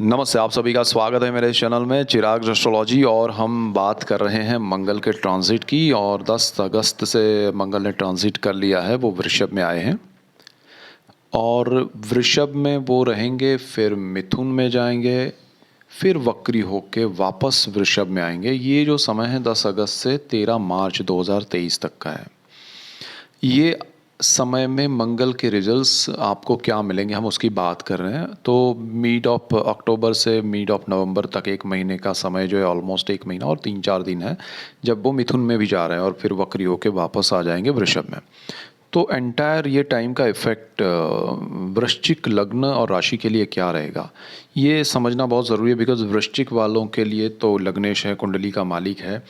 नमस्ते, आप सभी का स्वागत है मेरे चैनल में चिराग एस्ट्रोलॉजी। और हम बात कर रहे हैं मंगल के ट्रांजिट की। और 10 अगस्त से मंगल ने ट्रांजिट कर लिया है, वो वृषभ में आए हैं और वृषभ में वो रहेंगे, फिर मिथुन में जाएंगे, फिर वक्री होके वापस वृषभ में आएंगे। ये जो समय है 10 अगस्त से 13 मार्च 2023 तक का है। ये समय में मंगल के रिजल्ट्स आपको क्या मिलेंगे, हम उसकी बात कर रहे हैं। तो मिड ऑफ अक्टूबर से मिड ऑफ नवंबर तक एक महीने का समय जो है, ऑलमोस्ट एक महीना और 3-4 दिन है, जब वो मिथुन में भी जा रहे हैं और फिर वक्री होके वापस आ जाएंगे वृषभ में। तो एंटायर ये टाइम का इफ़ेक्ट वृश्चिक लग्न और राशि के लिए क्या रहेगा, ये समझना बहुत ज़रूरी है। बिकॉज वृश्चिक वालों के लिए तो लग्नेश है, कुंडली का मालिक है,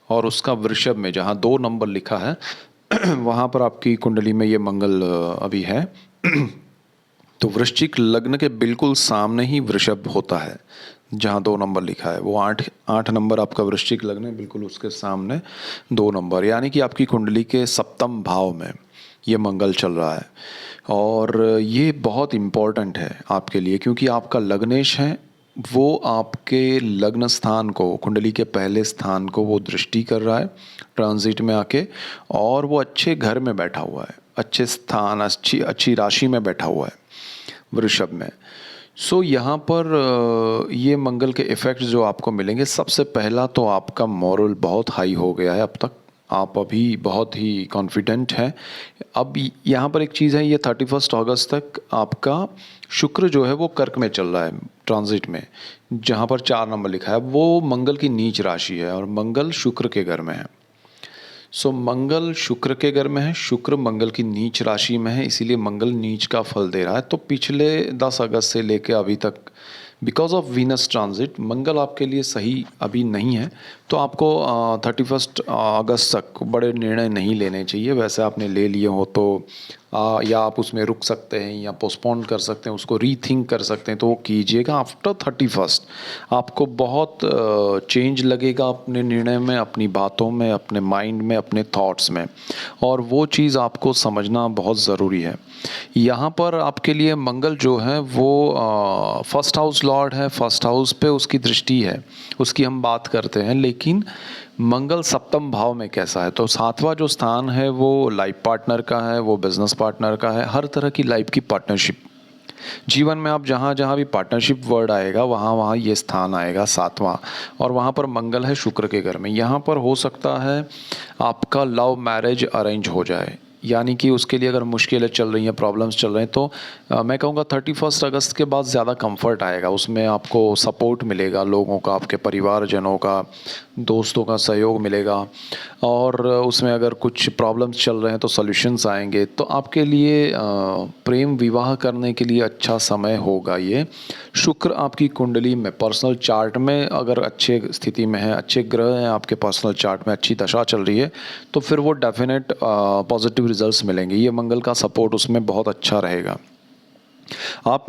और उसका वृषभ में जहाँ 2 नंबर लिखा है वहाँ पर आपकी कुंडली में ये मंगल अभी है। तो वृश्चिक लग्न के बिल्कुल सामने ही वृषभ होता है, जहाँ 2 नंबर लिखा है वो 8 नंबर आपका वृश्चिक लग्न है, बिल्कुल उसके सामने 2 नंबर, यानी कि आपकी कुंडली के सप्तम भाव में ये मंगल चल रहा है। और ये बहुत इम्पॉर्टेंट है आपके लिए, क्योंकि आपका लग्नेश है, वो आपके लग्न स्थान को, कुंडली के पहले स्थान को वो दृष्टि कर रहा है ट्रांजिट में आके। और वो अच्छे घर में बैठा हुआ है, अच्छे स्थान, अच्छी अच्छी राशि में बैठा हुआ है वृषभ में। सो यहाँ पर ये मंगल के इफ़ेक्ट्स जो आपको मिलेंगे, सबसे पहला तो आपका मोरल बहुत हाई हो गया है। अब तक आप अभी बहुत ही कॉन्फिडेंट हैं। अब यहाँ पर एक चीज़ है, ये 31 अगस्त तक आपका शुक्र जो है वो कर्क में चल रहा है ट्रांजिट में, जहाँ पर 4 नंबर लिखा है। वो मंगल की नीच राशि है और मंगल शुक्र के घर में है। सो मंगल शुक्र के घर में है, शुक्र मंगल की नीच राशि में है, इसीलिए मंगल नीच का फल दे रहा है। तो पिछले 10 अगस्त से लेकर अभी तक बिकॉज ऑफ वीनस ट्रांजिट मंगल आपके लिए सही अभी नहीं है। तो आपको 31 अगस्त तक बड़े निर्णय नहीं लेने चाहिए। वैसे आपने ले लिए हो तो या आप उसमें रुक सकते हैं या पोस्टपोन कर सकते हैं, उसको रीथिंक कर सकते हैं, तो वो कीजिएगा। आफ्टर 31 आपको बहुत चेंज लगेगा अपने निर्णय में, अपनी बातों में, अपने माइंड में, अपने थॉट्स में, और वो चीज़ आपको समझना बहुत ज़रूरी है। यहाँ पर आपके लिए मंगल जो है वो फर्स्ट हाउस लॉर्ड है, फर्स्ट हाउस पे उसकी दृष्टि है, उसकी हम बात करते हैं। लेकिन मंगल सप्तम भाव में कैसा है, तो 7वां जो स्थान है वो लाइफ पार्टनर का है, वो बिजनेस पार्टनर का है, हर तरह की लाइफ की पार्टनरशिप। जीवन में आप जहाँ जहाँ भी पार्टनरशिप वर्ड आएगा वहाँ वहाँ ये स्थान आएगा 7वां, और वहाँ पर मंगल है शुक्र के घर में। यहाँ पर हो सकता है आपका लव मैरिज अरेंज हो जाए, यानी कि उसके लिए अगर मुश्किलें चल रही हैं, प्रॉब्लम्स चल रहे हैं, तो मैं कहूँगा 31 अगस्त के बाद ज़्यादा कंफर्ट आएगा। उसमें आपको सपोर्ट मिलेगा लोगों का, आपके परिवारजनों का, दोस्तों का सहयोग मिलेगा। और उसमें अगर कुछ प्रॉब्लम्स चल रहे हैं तो सॉल्यूशंस आएंगे। तो आपके लिए प्रेम विवाह करने के लिए अच्छा समय होगा ये। शुक्र आपकी कुंडली में पर्सनल चार्ट में अगर अच्छे स्थिति में है, अच्छे ग्रह हैं आपके पर्सनल चार्ट में, अच्छी दशा चल रही है, तो फिर वो डेफिनेट पॉजिटिव रिजल्ट्स मिलेंगे। ये मंगल का सपोर्ट उसमें बहुत अच्छा रहेगा। आप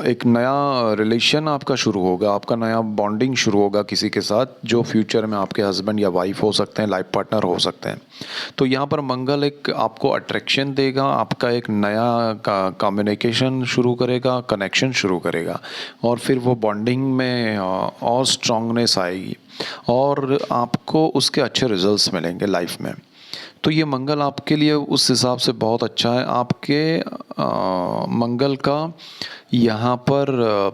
एक नया रिलेशन आपका शुरू होगा, आपका नया बॉन्डिंग शुरू होगा किसी के साथ, जो फ्यूचर में आपके हस्बैंड या वाइफ हो सकते हैं, लाइफ पार्टनर हो सकते हैं। तो यहाँ पर मंगल एक आपको अट्रैक्शन देगा, आपका एक नया कम्युनिकेशन शुरू करेगा, कनेक्शन शुरू करेगा, और फिर वो बॉन्डिंग में और स्ट्रांगनेस आएगी और आपको उसके अच्छे रिजल्ट्स मिलेंगे लाइफ में। तो ये मंगल आपके लिए उस हिसाब से बहुत अच्छा है। आपके मंगल का यहाँ पर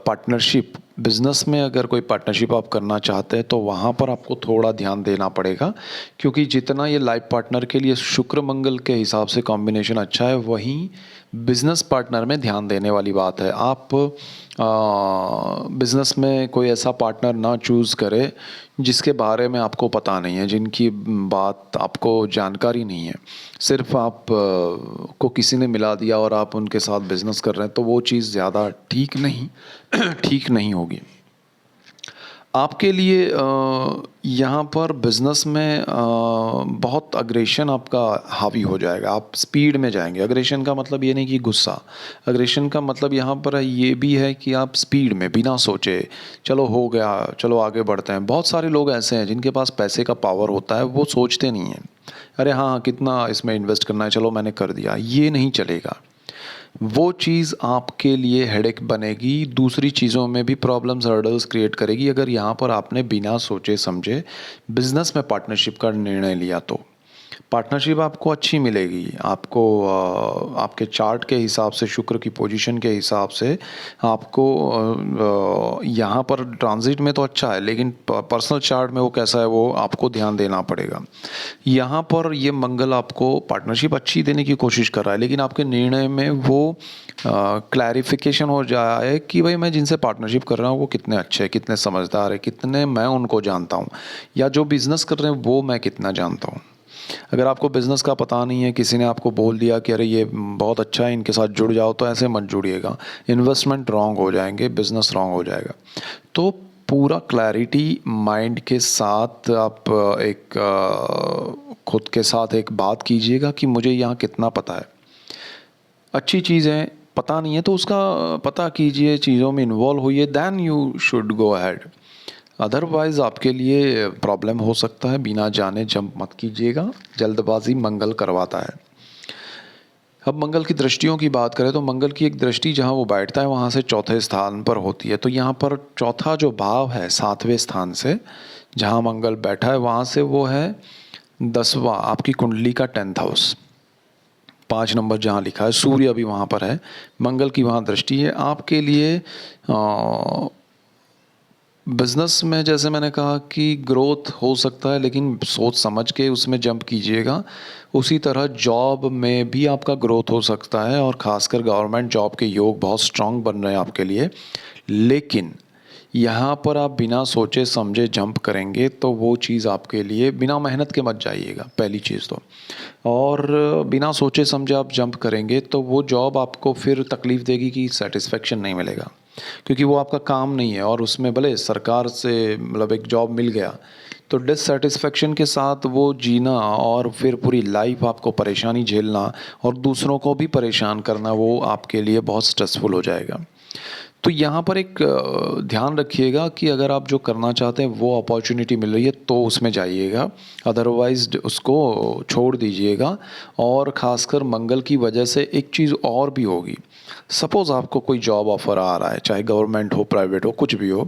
पार्टनरशिप, बिजनेस में अगर कोई पार्टनरशिप आप करना चाहते हैं तो वहाँ पर आपको थोड़ा ध्यान देना पड़ेगा, क्योंकि जितना ये लाइफ पार्टनर के लिए शुक्र मंगल के हिसाब से कॉम्बिनेशन अच्छा है, वहीं बिजनेस पार्टनर में ध्यान देने वाली बात है। आप बिजनेस में कोई ऐसा पार्टनर ना चूज़ करें जिसके बारे में आपको पता नहीं है, जिनकी बात आपको जानकारी नहीं है। सिर्फ आप को किसी ने मिला दिया और आप उनके साथ बिजनेस कर रहे हैं, तो वो चीज़ ज़्यादा ठीक नहीं ठीक नहीं होगी आपके लिए। यहाँ पर बिज़नेस में बहुत अग्रेशन आपका हावी हो जाएगा, आप स्पीड में जाएंगे। अग्रेशन का मतलब ये नहीं कि गुस्सा, अग्रेशन का मतलब यहाँ पर ये भी है कि आप स्पीड में, बिना सोचे, चलो हो गया, चलो आगे बढ़ते हैं। बहुत सारे लोग ऐसे हैं जिनके पास पैसे का पावर होता है, वो सोचते नहीं हैं, अरे हाँ कितना इसमें इन्वेस्ट करना है, चलो मैंने कर दिया। ये नहीं चलेगा। वो चीज़ आपके लिए हेडेक बनेगी, दूसरी चीज़ों में भी प्रॉब्लम्स हर्डल्स क्रिएट करेगी अगर यहाँ पर आपने बिना सोचे समझे बिजनेस में पार्टनरशिप का निर्णय लिया तो। पार्टनरशिप आपको अच्छी मिलेगी, आपको आपके चार्ट के हिसाब से, शुक्र की पोजीशन के हिसाब से आपको यहाँ पर ट्रांजिट में तो अच्छा है, लेकिन पर्सनल चार्ट में वो कैसा है वो आपको ध्यान देना पड़ेगा। यहाँ पर ये मंगल आपको पार्टनरशिप अच्छी देने की कोशिश कर रहा है, लेकिन आपके निर्णय में वो क्लैरिफिकेशन हो जाए कि भाई मैं जिनसे पार्टनरशिप कर रहा हूँ वो कितने अच्छे हैं, कितने समझदार है, कितने मैं उनको जानता हूँ, या जो बिज़नेस कर रहे हैं वो मैं कितना जानता हूँ। अगर आपको बिज़नेस का पता नहीं है, किसी ने आपको बोल दिया कि अरे ये बहुत अच्छा है, इनके साथ जुड़ जाओ, तो ऐसे मत जुड़िएगा। इन्वेस्टमेंट रॉन्ग हो जाएंगे, बिज़नेस रॉन्ग हो जाएगा। तो पूरा क्लैरिटी माइंड के साथ आप खुद के साथ एक बात कीजिएगा कि मुझे यहाँ कितना पता है। अच्छी चीज़ है, पता नहीं है तो उसका पता कीजिए, चीज़ों में इन्वॉल्व होइए, then you should go ahead. Otherwise आपके लिए प्रॉब्लम हो सकता है। बिना जाने जंप मत कीजिएगा, जल्दबाजी मंगल करवाता है। अब मंगल की दृष्टियों की बात करें तो मंगल की एक दृष्टि जहाँ वो बैठता है वहाँ से चौथे स्थान पर होती है। तो यहाँ पर चौथा जो भाव है 7वें स्थान से जहाँ मंगल बैठा है वहाँ से वो है 10वां, आपकी कुंडली का 10th हाउस, 5 नंबर जहाँ लिखा है। सूर्य अभी वहाँ पर है, मंगल की वहाँ दृष्टि है। आपके लिए बिज़नेस में जैसे मैंने कहा कि ग्रोथ हो सकता है, लेकिन सोच समझ के उसमें जंप कीजिएगा। उसी तरह जॉब में भी आपका ग्रोथ हो सकता है, और ख़ासकर गवर्नमेंट जॉब के योग बहुत स्ट्रांग बन रहे हैं आपके लिए। लेकिन यहाँ पर आप बिना सोचे समझे जंप करेंगे तो वो चीज़ आपके लिए, बिना मेहनत के मत जाइएगा पहली चीज़ तो, और बिना सोचे समझे आप जंप करेंगे तो वो जॉब आपको फिर तकलीफ़ देगी कि सेटिस्फेक्शन नहीं मिलेगा, क्योंकि वो आपका काम नहीं है। और उसमें भले सरकार से मतलब एक जॉब मिल गया तो डिससेटिस्फेक्शन के साथ वो जीना, और फिर पूरी लाइफ आपको परेशानी झेलना और दूसरों को भी परेशान करना, वो आपके लिए बहुत स्ट्रेसफुल हो जाएगा। तो यहाँ पर एक ध्यान रखिएगा कि अगर आप जो करना चाहते हैं वो अपॉर्चुनिटी मिल रही है तो उसमें जाइएगा, अदरवाइज उसको छोड़ दीजिएगा। और ख़ासकर मंगल की वजह से एक चीज़ और भी होगी। सपोज़ आपको कोई जॉब ऑफ़र आ रहा है, चाहे गवर्नमेंट हो, प्राइवेट हो, कुछ भी हो,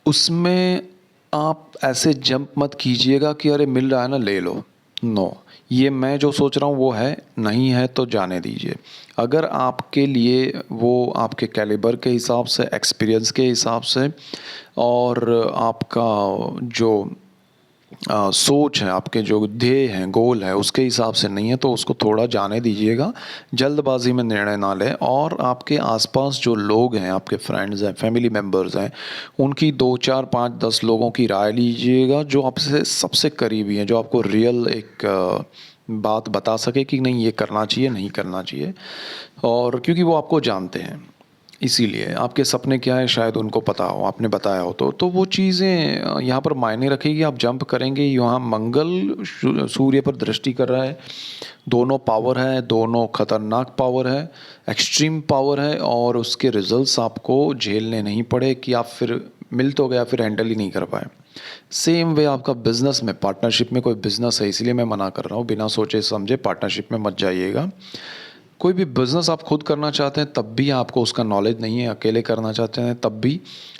उसमें आप ऐसे जंप मत कीजिएगा कि अरे मिल रहा है ना ले लो। नो, ये मैं जो सोच रहा हूँ वो है, नहीं है तो जाने दीजिए। अगर आपके लिए वो आपके कैलिबर के हिसाब से, एक्सपीरियंस के हिसाब से, और आपका जो सोच है, आपके जो ध्येय हैं, गोल है, उसके हिसाब से नहीं है तो उसको थोड़ा जाने दीजिएगा। जल्दबाजी में निर्णय ना लें, और आपके आसपास जो लोग हैं, आपके फ्रेंड्स हैं, फैमिली मेम्बर्स हैं, उनकी 2, 4, 5, 10 लोगों की राय लीजिएगा जो आपसे सबसे करीबी हैं, जो आपको रियल एक बात बता सके कि नहीं ये करना चाहिए, नहीं करना चाहिए। और क्योंकि वो आपको जानते हैं, इसीलिए आपके सपने क्या है शायद उनको पता हो, आपने बताया हो तो वो चीज़ें यहाँ पर मायने रखेगी। आप जंप करेंगे, यहाँ मंगल सूर्य पर दृष्टि कर रहा है, दोनों पावर है, दोनों खतरनाक पावर है, एक्सट्रीम पावर है, और उसके रिजल्ट्स आपको झेलने नहीं पड़े कि आप फिर मिल तो गया फिर हैंडल ही नहीं कर पाए। सेम वे आपका बिजनेस में, पार्टनरशिप में, कोई बिजनेस है इसलिए मैं मना कर रहा हूँ, बिना सोचे समझे पार्टनरशिप में मत जाइएगा। कोई भी बिज़नेस आप खुद करना चाहते हैं तब भी आपको उसका नॉलेज नहीं है, अकेले करना चाहते हैं तब भी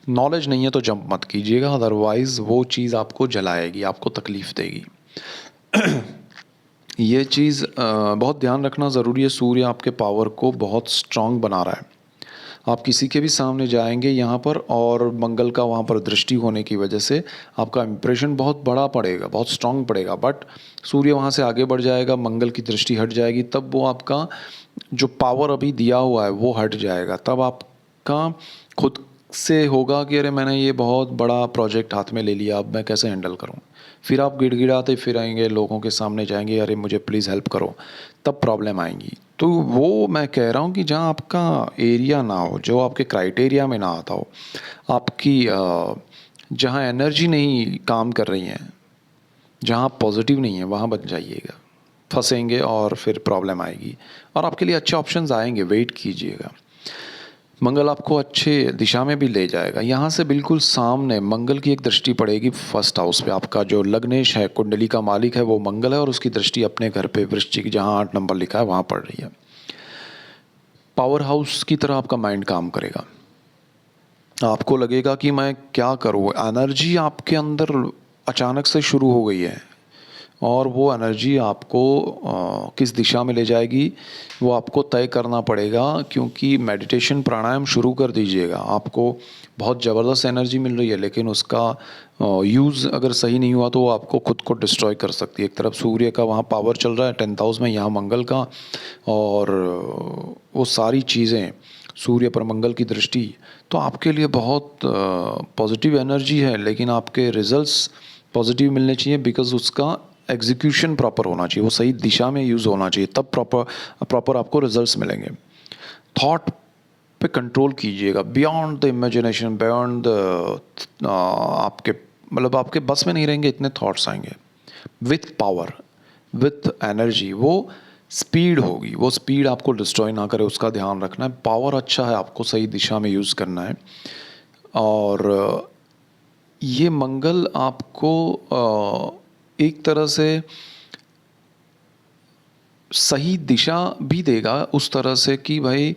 नॉलेज नहीं है तो जंप मत कीजिएगा, अदरवाइज़ वो चीज़ आपको जलाएगी, आपको तकलीफ़ देगी। ये चीज़ बहुत ध्यान रखना ज़रूरी है। सूर्य आपके पावर को बहुत स्ट्रांग बना रहा है। आप किसी के भी सामने जाएंगे यहाँ पर, और मंगल का वहाँ पर दृष्टि होने की वजह से आपका इम्प्रेशन बहुत बड़ा पड़ेगा, बहुत स्ट्रांग पड़ेगा। बट सूर्य वहाँ से आगे बढ़ जाएगा, मंगल की दृष्टि हट जाएगी, तब वो आपका जो पावर अभी दिया हुआ है वो हट जाएगा। तब आपका खुद से होगा कि अरे मैंने ये बहुत बड़ा प्रोजेक्ट हाथ में ले लिया, अब मैं कैसे हैंडल करूँ। फिर आप गिड़गिड़ाते फिर आएंगे, लोगों के सामने जाएंगे, अरे मुझे प्लीज़ हेल्प करो, तब प्रॉब्लम आएंगी। तो वो मैं कह रहा हूँ कि जहाँ आपका एरिया ना हो, जो आपके क्राइटेरिया में ना आता हो, आपकी जहाँ एनर्जी नहीं काम कर रही है, जहाँ आप पॉजिटिव नहीं है, वहाँ बच जाइएगा, फंसेंगे और फिर प्रॉब्लम आएगी। और आपके लिए अच्छे ऑप्शंस आएंगे, वेट कीजिएगा। मंगल आपको अच्छे दिशा में भी ले जाएगा। यहाँ से बिल्कुल सामने मंगल की एक दृष्टि पड़ेगी फर्स्ट हाउस पे। आपका जो लग्नेश है, कुंडली का मालिक है, वो मंगल है, और उसकी दृष्टि अपने घर पे वृश्चिक जहाँ 8 नंबर लिखा है वहाँ पड़ रही है। पावर हाउस की तरह आपका माइंड काम करेगा। आपको लगेगा कि मैं क्या करूँ, एनर्जी आपके अंदर अचानक से शुरू हो गई है और वो एनर्जी आपको किस दिशा में ले जाएगी वो आपको तय करना पड़ेगा, क्योंकि मेडिटेशन प्राणायाम शुरू कर दीजिएगा, आपको बहुत ज़बरदस्त एनर्जी मिल रही है, लेकिन उसका यूज़ अगर सही नहीं हुआ तो वो आपको खुद को डिस्ट्रॉय कर सकती है। एक तरफ सूर्य का वहाँ पावर चल रहा है 10th हाउस में, यहाँ मंगल का, और वो सारी चीज़ें, सूर्य पर मंगल की दृष्टि, तो आपके लिए बहुत पॉजिटिव एनर्जी है, लेकिन आपके रिजल्ट्स पॉजिटिव मिलने चाहिए, बिकॉज उसका एग्जीक्यूशन प्रॉपर होना चाहिए, वो सही दिशा में यूज़ होना चाहिए, तब प्रॉपर आपको रिजल्ट्स मिलेंगे। थॉट पे कंट्रोल कीजिएगा, beyond the imagination, beyond the आपके मतलब आपके बस में नहीं रहेंगे इतने थॉट्स आएंगे। विथ पावर, विथ एनर्जी, वो स्पीड होगी, वो स्पीड आपको डिस्ट्रॉय ना करे, उसका ध्यान रखना है। पावर अच्छा है, आपको सही दिशा में यूज़ करना है। और ये मंगल आपको एक तरह से सही दिशा भी देगा, उस तरह से कि भाई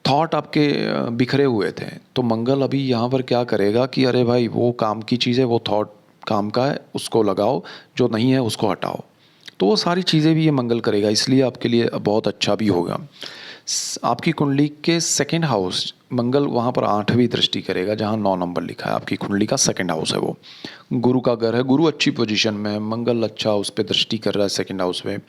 थॉट आपके बिखरे हुए थे, तो मंगल अभी यहाँ पर क्या करेगा कि अरे भाई वो काम की चीज़ है, वो थॉट काम का है, उसको लगाओ, जो नहीं है उसको हटाओ। तो वो सारी चीज़ें भी ये मंगल करेगा, इसलिए आपके लिए बहुत अच्छा भी होगा। आपकी कुंडली के सेकंड हाउस, मंगल वहाँ पर 8वीं दृष्टि करेगा, जहाँ 9 नंबर लिखा है, आपकी कुंडली का सेकंड हाउस है, वो गुरु का घर है, गुरु अच्छी पोजीशन में है, मंगल अच्छा उस पर दृष्टि कर रहा है सेकंड हाउस में।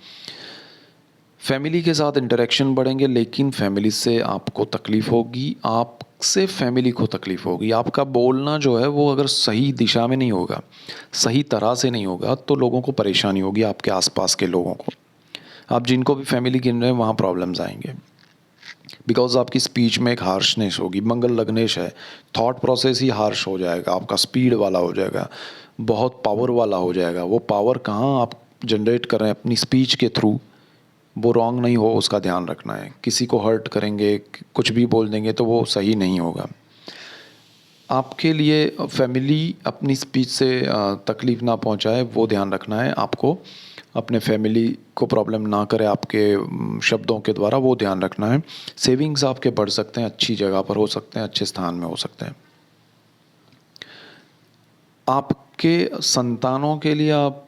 फैमिली के साथ इंटरेक्शन बढ़ेंगे, लेकिन फैमिली से आपको तकलीफ़ होगी, आपसे फैमिली को तकलीफ़ होगी। आपका बोलना जो है वो अगर सही दिशा में नहीं होगा, सही तरह से नहीं होगा, तो लोगों को परेशानी होगी, आपके आसपास के लोगों को। आप जिनको भी फैमिली गिन रहे हैं वहाँ प्रॉब्लम्स आएंगे, बिकॉज आपकी स्पीच में एक हार्शनेस होगी। मंगल लग्नेश है, थॉट प्रोसेस ही हार्श हो जाएगा, आपका स्पीड वाला हो जाएगा, बहुत पावर वाला हो जाएगा। वो पावर कहाँ आप जनरेट कर रहे हैं अपनी स्पीच के थ्रू, वो रॉन्ग नहीं हो उसका ध्यान रखना है। किसी को हर्ट करेंगे, कुछ भी बोल देंगे तो वो सही नहीं होगा। आपके लिए फैमिली अपनी स्पीच से तकलीफ़ ना पहुंचाए, वो ध्यान रखना है आपको। अपने फैमिली को प्रॉब्लम ना करे आपके शब्दों के द्वारा, वो ध्यान रखना है। सेविंग्स आपके बढ़ सकते हैं, अच्छी जगह पर हो सकते हैं, अच्छे स्थान में हो सकते हैं। आपके संतानों के लिए आप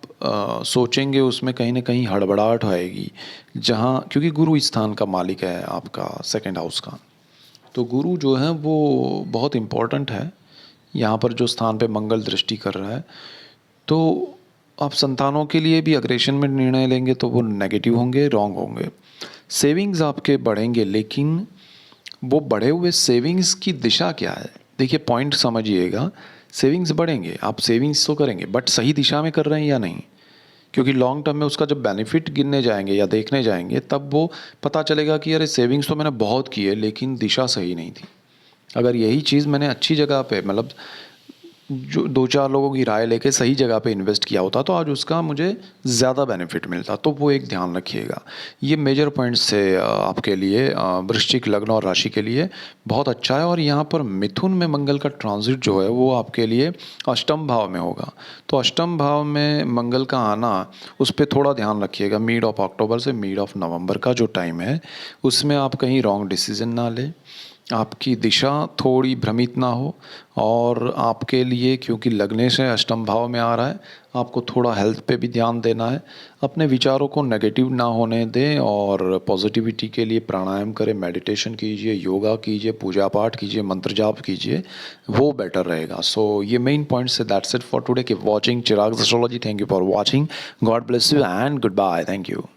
सोचेंगे, उसमें कहीं ना कहीं हड़बड़ाहट आएगी, जहाँ क्योंकि गुरु स्थान का मालिक है आपका सेकंड हाउस का, तो गुरु जो है वो बहुत इम्पोर्टेंट है। यहाँ पर जो स्थान पे मंगल दृष्टि कर रहा है, तो आप संतानों के लिए भी अग्रेशन में निर्णय लेंगे तो वो नेगेटिव होंगे, रॉन्ग होंगे। सेविंग्स आपके बढ़ेंगे, लेकिन वो बढ़े हुए सेविंग्स की दिशा क्या है, देखिए पॉइंट समझिएगा। सेविंग्स बढ़ेंगे, आप सेविंग्स तो करेंगे, बट सही दिशा में कर रहे हैं या नहीं, क्योंकि लॉन्ग टर्म में उसका जब बेनिफिट गिनने जाएंगे या देखने जाएंगे, तब वो पता चलेगा कि अरे सेविंग्स तो मैंने बहुत की है, लेकिन दिशा सही नहीं थी। अगर यही चीज़ मैंने अच्छी जगह पे, मतलब जो 2-4 लोगों की राय लेके सही जगह पे इन्वेस्ट किया होता, तो आज उसका मुझे ज़्यादा बेनिफिट मिलता। तो वो एक ध्यान रखिएगा। ये मेजर पॉइंट्स थे आपके लिए, वृश्चिक लग्न और राशि के लिए बहुत अच्छा है। और यहाँ पर मिथुन में मंगल का ट्रांजिट जो है वो आपके लिए अष्टम भाव में होगा, तो अष्टम भाव में मंगल का आना, उस पर थोड़ा ध्यान रखिएगा। मिड ऑफ अक्टूबर से मिड ऑफ नवंबर का जो टाइम है, उसमें आप कहीं रॉन्ग डिसीजन ना लें, आपकी दिशा थोड़ी भ्रमित ना हो। और आपके लिए क्योंकि लगने से अष्टम भाव में आ रहा है, आपको थोड़ा हेल्थ पे भी ध्यान देना है। अपने विचारों को नेगेटिव ना होने दें और पॉजिटिविटी के लिए प्राणायाम करें, मेडिटेशन कीजिए, योगा कीजिए, पूजा पाठ कीजिए, मंत्र जाप कीजिए, वो बेटर रहेगा। सो ये मेन पॉइंट्स है। That's it for today. Keep watching Chirag astrology. Thank you for watching. God bless you and goodbye. Thank you.